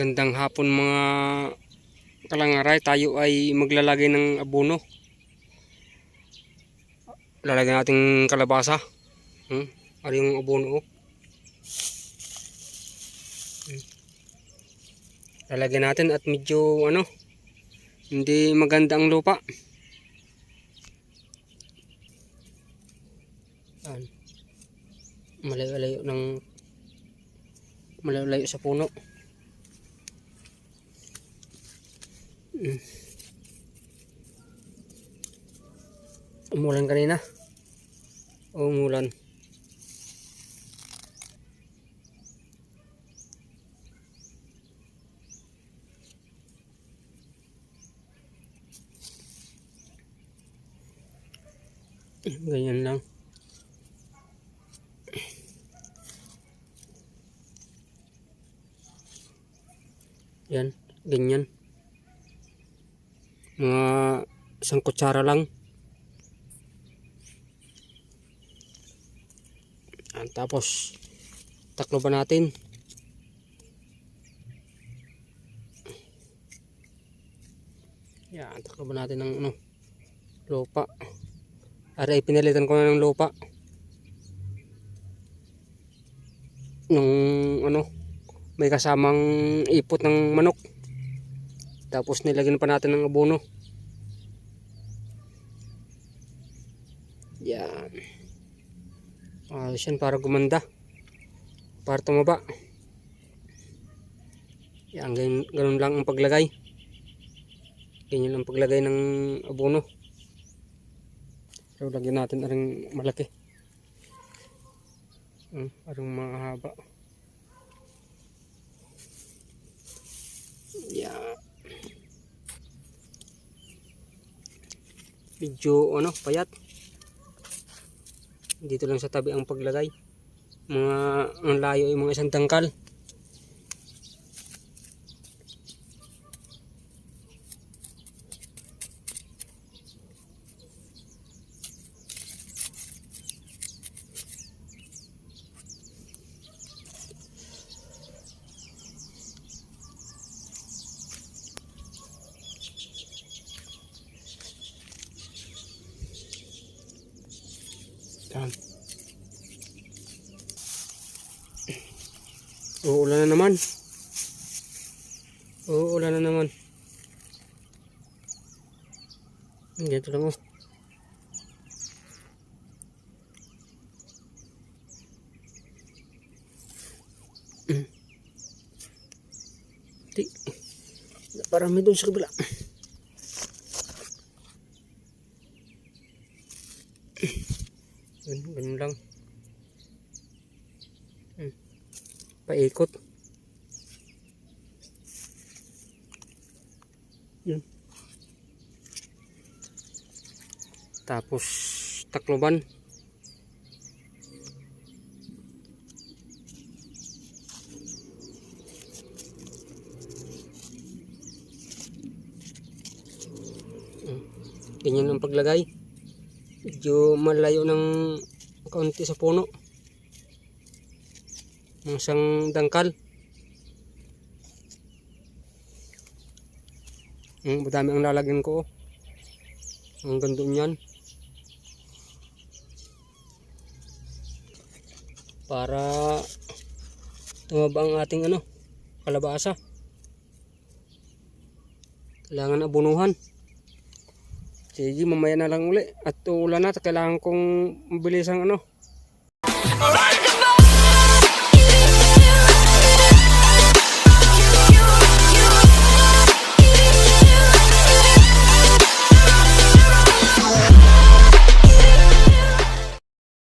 Magandang hapon mga kalangaray. Tayo ay maglalagay ng abono. Lalagyan natin kalabasa. Ano yung abono? Lalagyan natin at medyo hindi maganda ang lupa. Malayo-layo sa puno. Umulan kanina. Umulan. Ganyan lang. Yan, ganyan. Mga isang kutsara lang. Tapos takloban natin. Yan, takloban natin ng lupa. Aray, pinalitan ko na ng lupa. Nung may kasamang ipot ng manok. Tapos nilagyan pa natin ng abono. Yan. Ayos yan para gumanda. Para tumaba. Yan, ganun lang ang paglagay. Ganyan ang paglagay ng abono. So, lagyan natin aring malaki. Aring mahaba. Yan. Medyo payat. Dito lang sa tabi ang paglagay. Ang layo ay mga isang tangkal. Yan. Uulan na naman. Uulan na naman. Ganito lang Parami doon sa kabila. Ganun lang. Paikot. Yun. Tapos takloban. Ganyan ang paglagay. Medyo malayo ng kaunti sa puno. Ng isang dangkal. Madami ang lalagyan ko. Ang ganda niyan. Para tumaba ang ating kalabasa. Kailangan abunuhan. Sige, mamaya na lang uli. At ulan na, kailangan kong mabilis ang